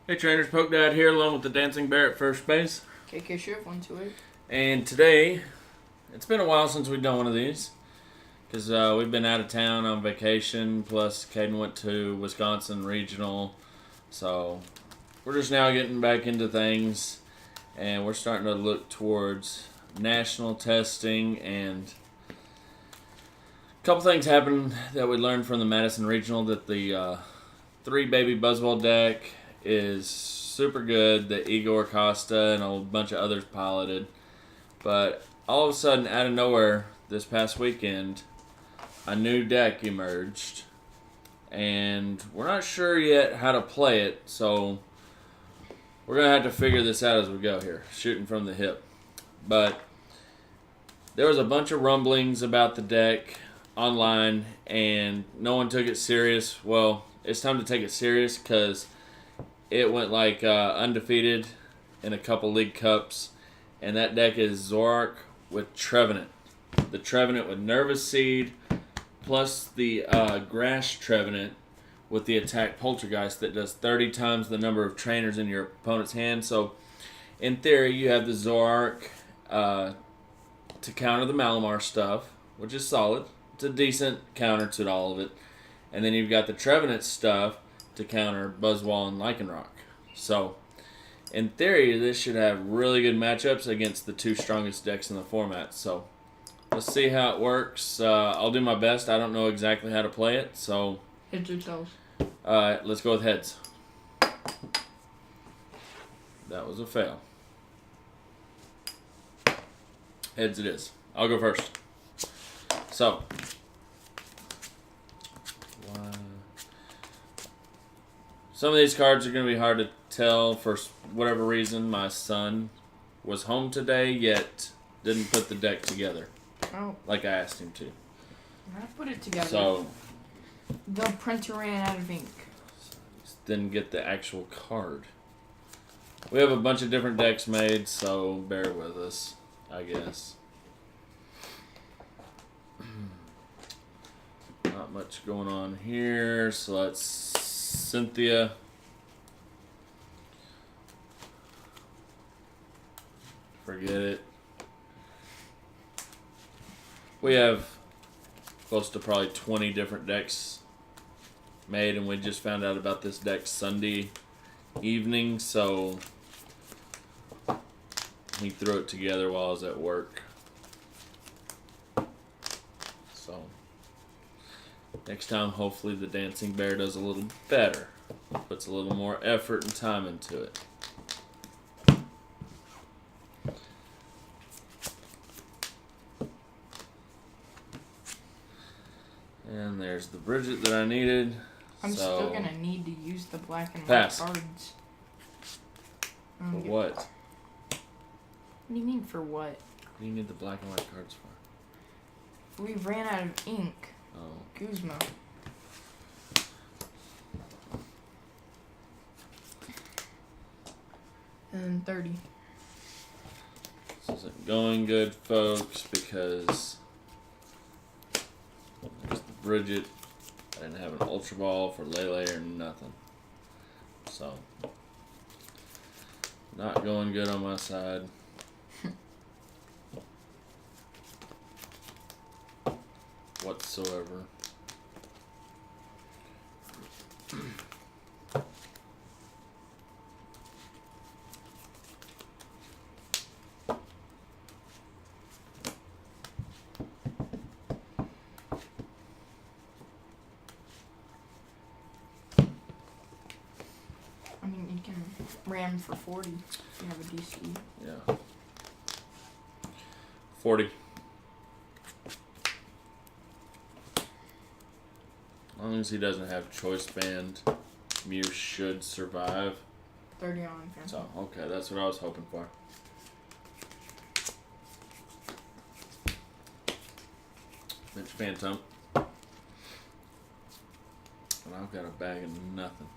Hey trainers, Poke Dad here along with the Dancing Bear at first base. KK Shift 128. And today, it's been a while since we've done one of these. Because we've been out of town on vacation, plus Caden went to Wisconsin Regional. So, we're just now getting back into things. And we're starting to look towards national testing. And a couple things happened that we learned from the Madison Regional. That the 3 baby Buzzwole deck is super good that Igor Costa and a bunch of others piloted. But all of a sudden, out of nowhere, this past weekend, a new deck emerged. And we're not sure yet how to play it, so we're going to have to figure this out as we go here, shooting from the hip. But there was a bunch of rumblings about the deck online, and no one took it serious. Well, it's time to take it serious because it went like undefeated in a couple League Cups. And that deck is Zoroark with Trevenant. The Trevenant with Nervous Seed, plus the Grass Trevenant with the Attack Poltergeist that does 30 times the number of trainers in your opponent's hand. So, in theory, you have the Zoroark to counter the Malamar stuff, which is solid. It's a decent counter to all of it. And then you've got the Trevenant stuff to counter Buzzwole and Lycanroc. So, in theory, this should have really good matchups against the 2 strongest decks in the format. So, let's see how it works. I'll do my best. I don't know exactly how to play it, so Heads or tails? let's go with heads. That was a fail. Heads it is. I'll go first. So, some of these cards are going to be hard to tell for whatever reason. My son was home today, yet didn't put the deck together. Oh. Like I asked him to. I put it together. So, the printer ran out of ink. didn't get the actual card. We have a bunch of different decks made, so bear with us, I guess. Not much going on here, so let's Cynthia. Forget it. We have close to probably 20 different decks made, and we just found out about this deck Sunday evening, so he threw it together while I was at work. So next time, hopefully the Dancing Bear does a little better. Puts a little more effort and time into it. And there's the Bridget that I needed. I'm still going to need to use the black and white Pass. cards. For what? What do you mean, for what? What do you need the black and white cards for? We ran out of ink. Oh. Guzma. And 30. This isn't going good, folks, because there's the Bridget. I didn't have an Ultra Ball for Lele or nothing. So, not going good on my side. Whatsoever. I mean, you can ram for 40 if you have a DC. Yeah. 40. As long as he doesn't have Choice Band, Mew should survive. 30 on Phantom. So, okay, that's what I was hoping for. Mitch Phantom. And I've got a bag of nothing.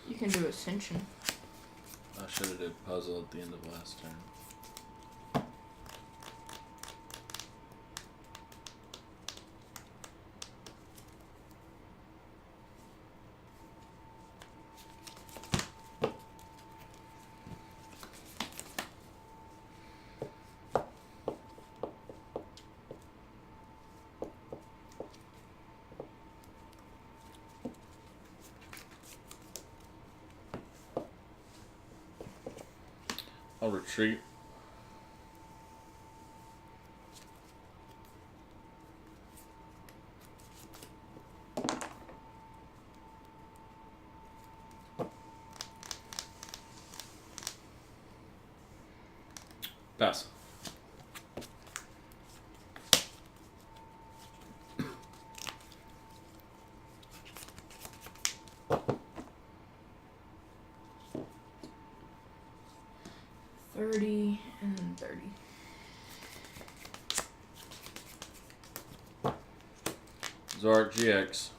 You can do Ascension. I Should have did puzzle at the end of last turn. I'll retreat. Pass. $30 and then $30. Zoroark GX.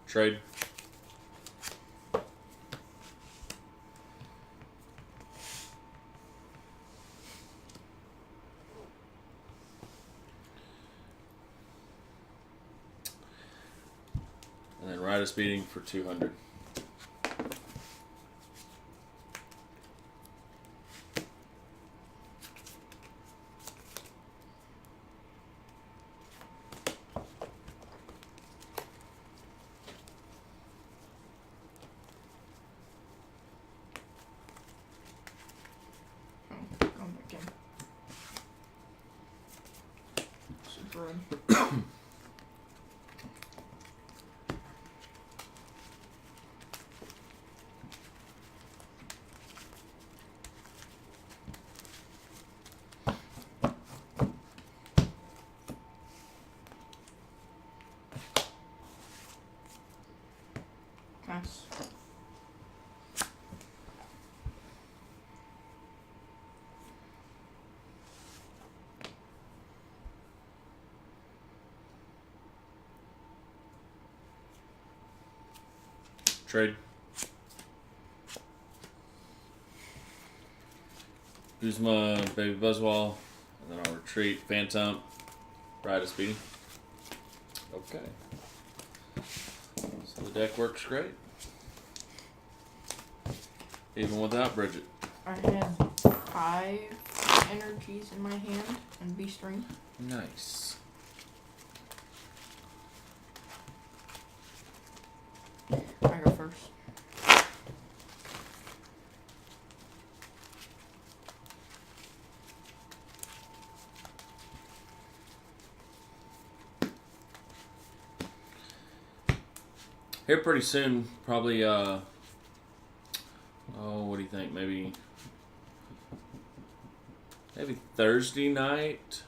Trade. And then ride a speeding for 200. Oh, going back in. Super red. Pass. Trade. Use my baby Buzzwole, and then I'll retreat, Phantom, ride a speeding. Okay. So the deck works great. Even without Bridget. I had 5 energies in my hand and beast ring. Nice. I go first. Here pretty soon, probably, oh, what do you think? Maybe Thursday night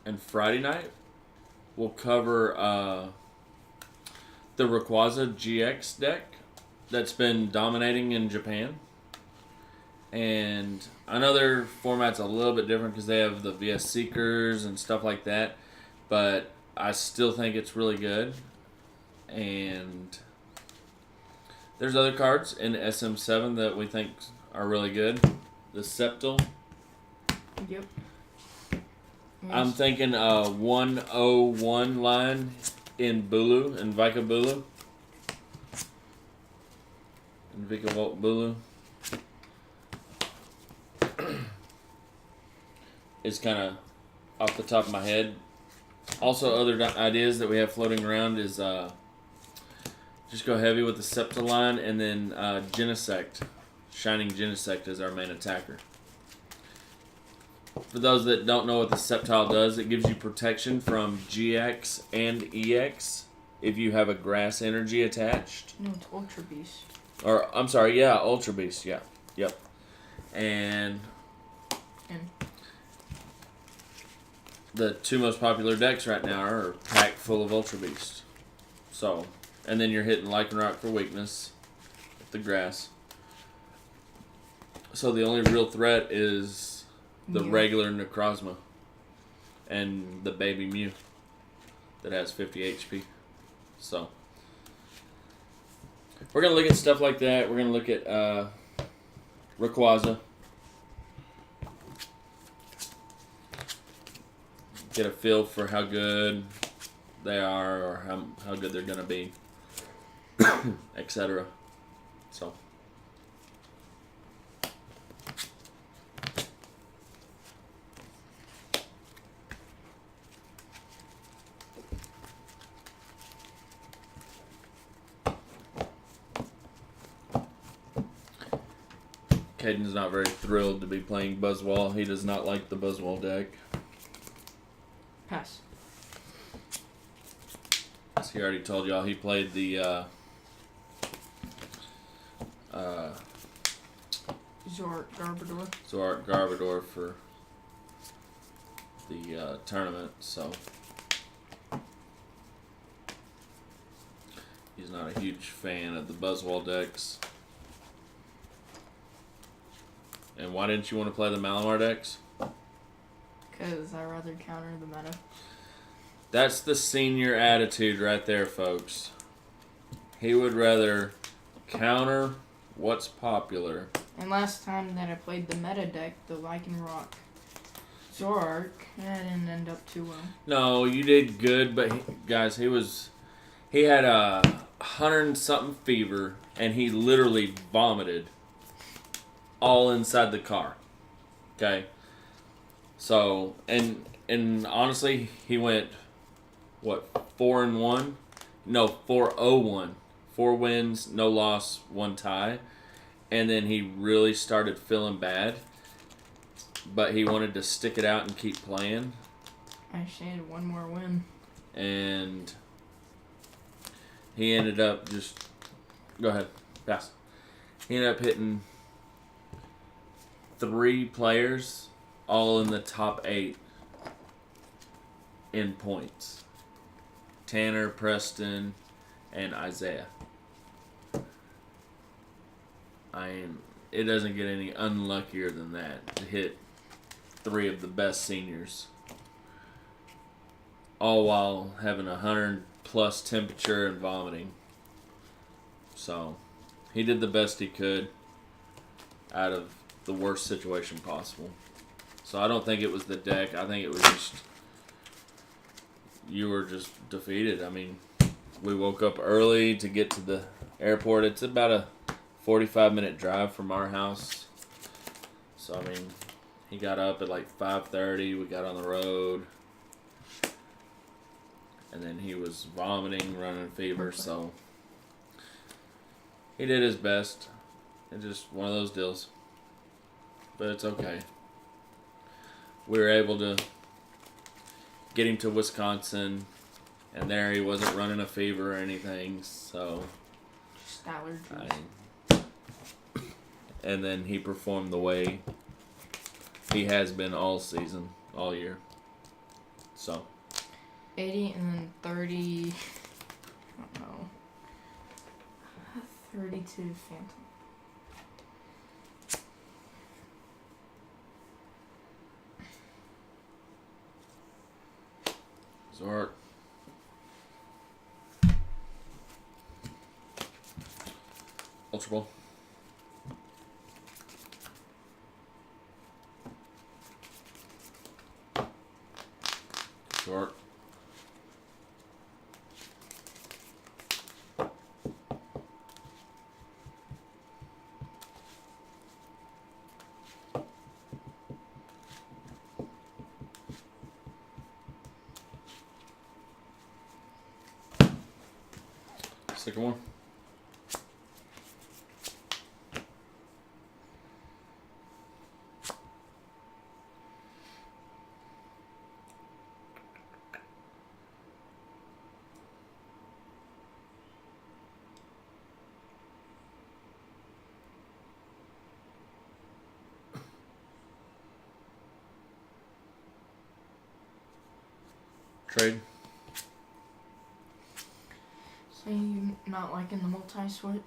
and Friday night, we'll cover the Rayquaza GX deck that's been dominating in Japan. And I know their format's a little bit different because they have the VS Seekers and stuff like that, but I still think it's really good. And there's other cards in SM7 that we think are really good. The Sceptile. Yep. I'm thinking 101 line in Bulu, in Vika Bulu. In Vika Bulu. Is kind of off the top of my head. Also, other ideas that we have floating around is just go heavy with the Sceptile line, and then Genesect. Shining Genesect is our main attacker. For those that don't know what the Sceptile does, it gives you protection from GX and EX if you have a grass energy attached. No, it's Ultra Beast. Or, I'm sorry, yeah, Ultra Beast, yeah. Yep. And the 2 most popular decks right now are packed full of Ultra Beast. So, and then you're hitting Lycanroc for weakness with the grass. So the only real threat is the regular Necrozma and the baby Mew that has 50 HP. So, we're gonna look at stuff like that. We're gonna look at Rayquaza. Get a feel for how good they are, or how good they're gonna be, etc. So. Caden's not very thrilled to be playing Buzzwole. He does not like the Buzzwole deck. Pass. As he already told y'all, he played the Zoroark Garbodor for the tournament, so he's not a huge fan of the Buzzwole decks. And why didn't you want to play the Malamar decks? Because I'd rather counter the meta. That's the senior attitude right there, folks. He would rather counter what's popular. And last time that I played the meta deck, the Lycanroc Zoroark, I didn't end up too well. No, you did good, but guys, he had a 100-something fever, and he literally vomited all inside the car. Okay? So, and honestly, he went, what, 4-1? No, 4-0-1. 4 wins, no loss, 1 tie. And then he really started feeling bad. But he wanted to stick it out and keep playing. I just needed one more win. And he ended up just... Go ahead. Pass. He ended up hitting 3 players, all in the top 8 in points. Tanner, Preston, and Isaiah. It doesn't get any unluckier than that to hit 3 of the best seniors. All while having 100+ temperature and vomiting. So, he did the best he could out of the worst situation possible. So I don't think it was the deck. I think it was just you were just defeated. I mean, we woke up early to get to the airport. It's about a 45-minute drive from our house. So I mean, he got up at like 5:30. We got on the road, and then he was vomiting, running fever. So he did his best. It's just one of those deals. But it's okay. We were able to get him to Wisconsin, and there he wasn't running a fever or anything, so... Just allergies. And then he performed the way he has been all season, all year. So... 80 and then 30... I don't know. 32 Phantom. Zoroark. Ultra Ball. Zoroark. Second one. Trade. So you not liking the multi-switch?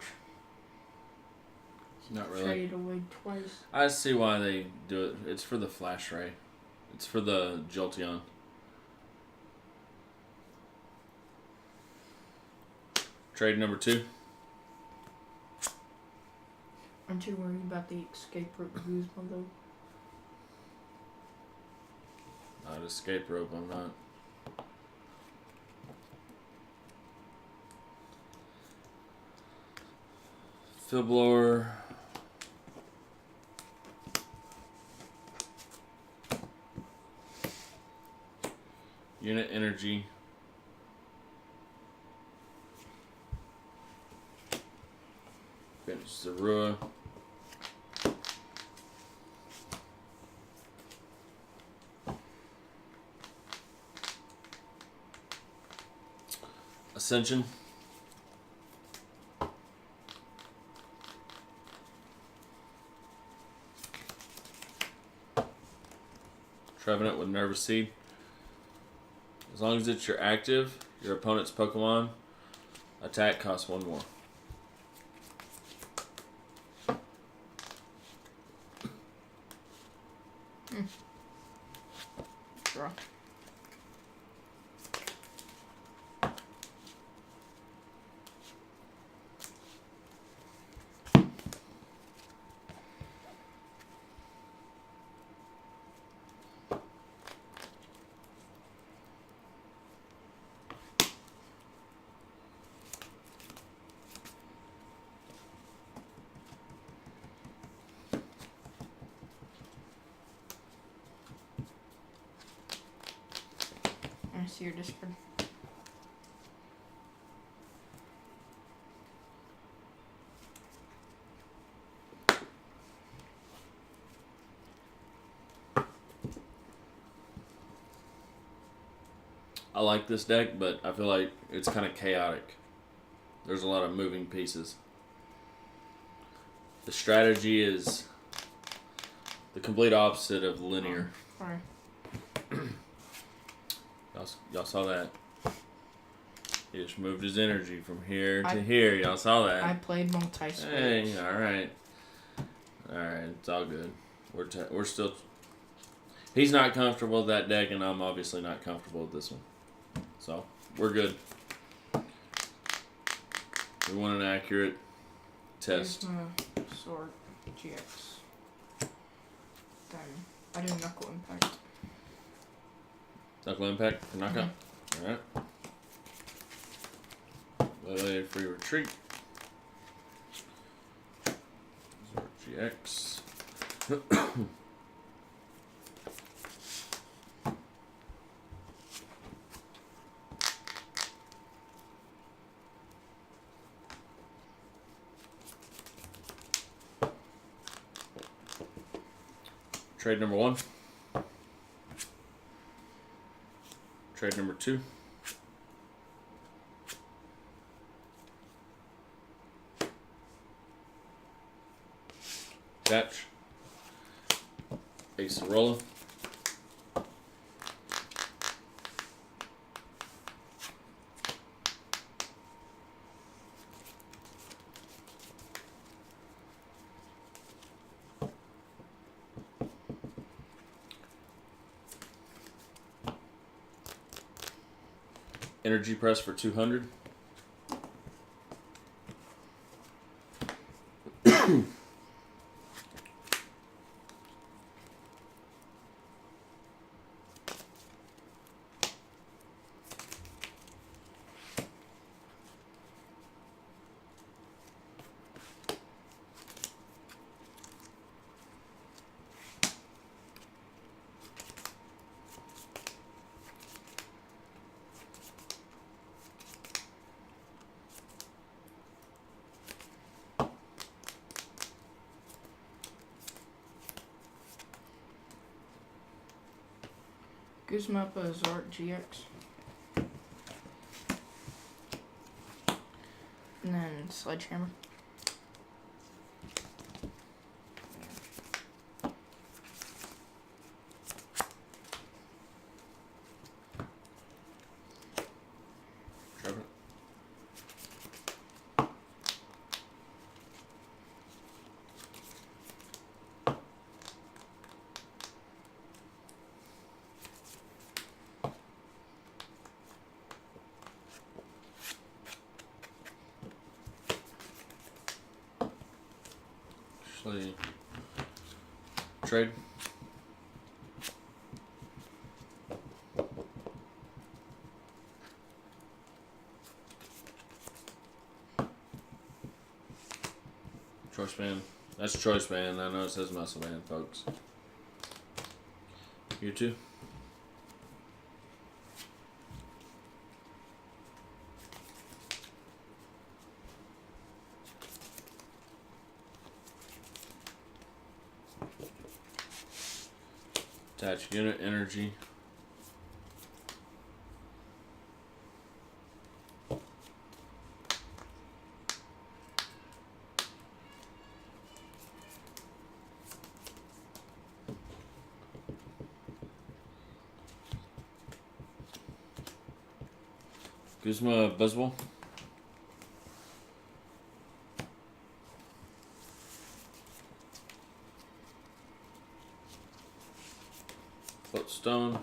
Not really. Traded away twice. I see why they do it. It's for the Flash Ray. It's for the Jolteon. Trade number 2. Aren't you worried about the escape rope Guzma though? Not escape rope, I'm not. Fill blower. Unit energy. Finish Zorua. Ascension. Trevenant with Nervous Seed. As long as it's your active, your opponent's Pokemon attack costs 1 more. Draw. I see your Discord. I like this deck, but I feel like it's kind of chaotic. There's a lot of moving pieces. The strategy is the complete opposite of linear. Sorry. Y'all saw that. He just moved his energy from here to here. Y'all saw that. I played multi-switch. Hey, all right, it's all good. We're still. He's not comfortable with that deck, and I'm obviously not comfortable with this one. So we're good. We want an accurate test. Here's my Sword GX. Then I do Knuckle Impact. Knuckle Impact for knockout. Alright. Lily free retreat. Zoroark GX. Trade number 1. Trade number 2. Catch. Ace Rolla. Energy press for 200. Guzma up a Zoroark GX. And then Sledgehammer. Trevenant. actually trade. Choice band. That's choice band. I know it says muscle band, folks. You too. Attach unit energy. Guzma Buzzwole. Stone.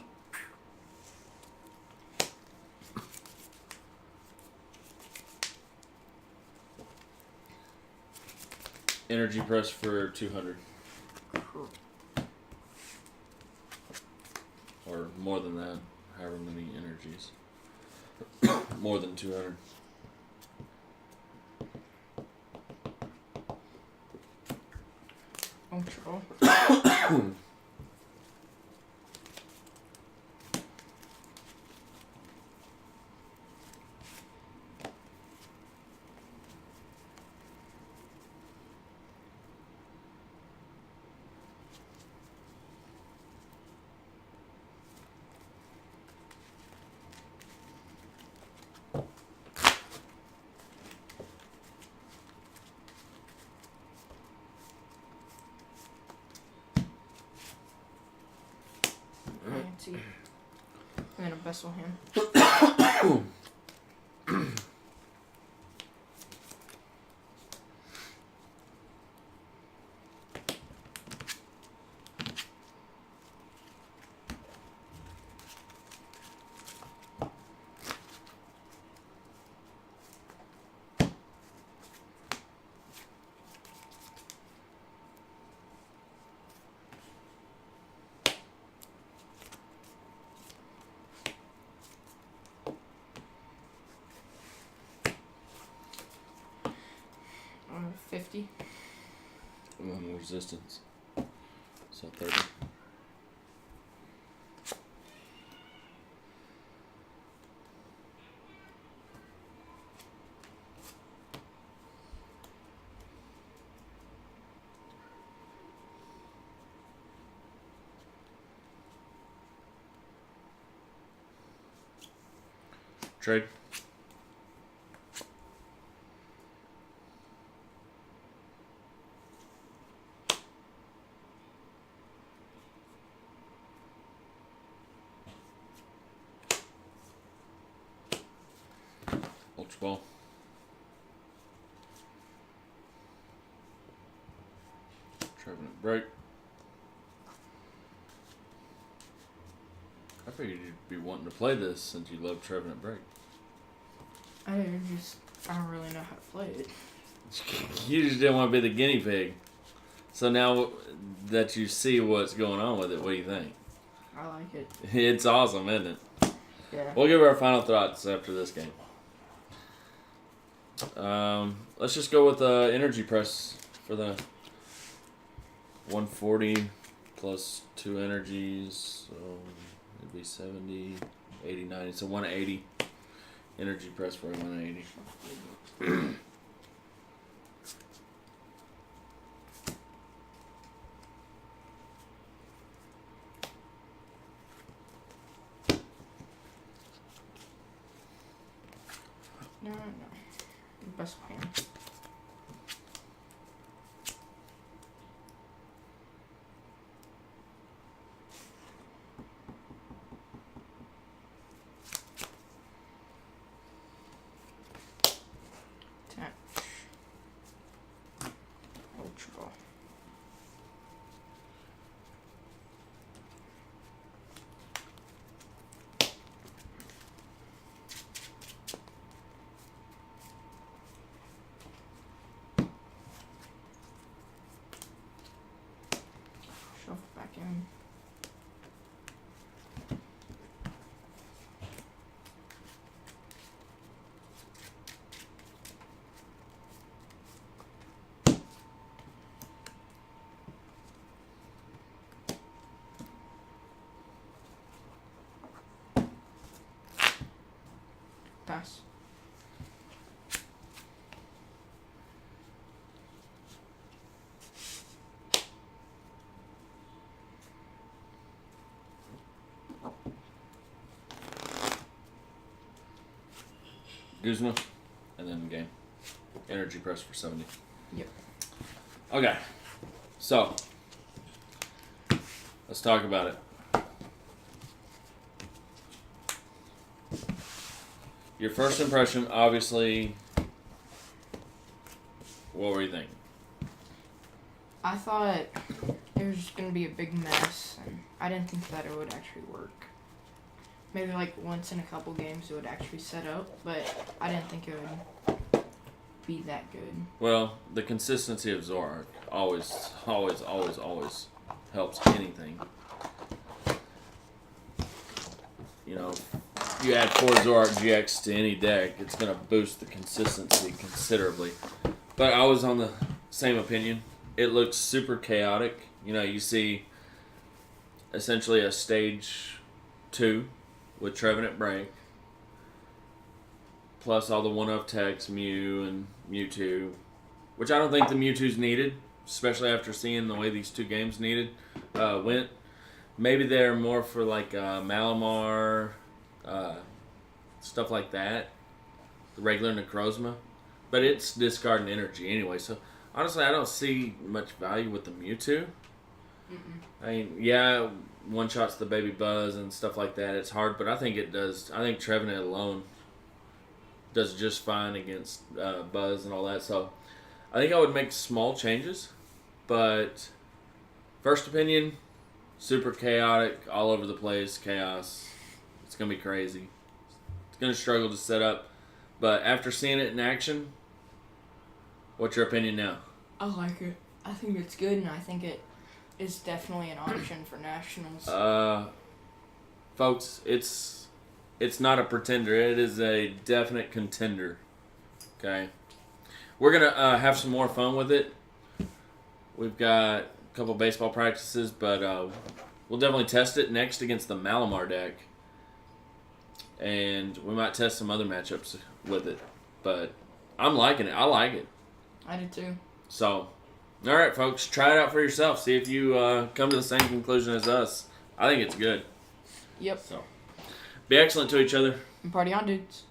Energy press for 200. Or more than that. However many energies. More than 200. Ultra. Fancy. And then a Buzzwole hand. On 50. One resistance. So 30. Trade. Ultra ball. Trevenant break. I figured you'd be wanting to play this since you love Trevenant break. I don't really know how to play it. You just didn't want to be the guinea pig. So now that you see what's going on with it, what do you think? I like it. It's awesome, isn't it? Yeah. We'll give our final thoughts after this game. Let's just go with energy press for the 140 plus 2 energies. So it'd be 70, 80, 90. So 180. Energy press for 180. No. Buzzwole hand. Attach. Ultra ball. Guzma, and then game. Energy press for 70. Yep. Okay. So, let's talk about it. Your first impression, obviously, what were you thinking? I thought it was just going to be a big mess, and I didn't think that it would actually work. Maybe like once in a couple games it would actually set up, but I didn't think it would be that good. Well, the consistency of Zoroark always helps anything. You know, if you add 4 Zoroark GX to any deck, it's going to boost the consistency considerably. But I was on the same opinion. It looks super chaotic. You know, you see essentially a stage 2 with Trevenant break, plus all the one-of techs, Mew and Mewtwo, which I don't think the Mewtwo's needed, especially after seeing the way these 2 games went. Maybe they're more for like Malamar, stuff like that, the regular Necrozma, but it's discarding energy anyway. So honestly, I don't see much value with the Mewtwo. I mean, yeah, one shots the baby Buzz and stuff like that. It's hard, but I think it does. I think Trevenant alone does just fine against Buzz and all that. So I think I would make small changes, but first opinion, super chaotic, all over the place, chaos. It's going to be crazy. It's going to struggle to set up, but after seeing it in action, what's your opinion now? I like it. I think it's good, and I think it is definitely an option for Nationals. Folks, it's not a pretender. It is a definite contender. Okay, we're gonna have some more fun with it. We've got a couple baseball practices, but we'll definitely test it next against the Malamar deck, and we might test some other matchups with it. But I'm liking it. I like it. I do too. So, all right, folks, try it out for yourself. See if you come to the same conclusion as us. I think it's good. Yep. So, be excellent to each other. And party on, dudes.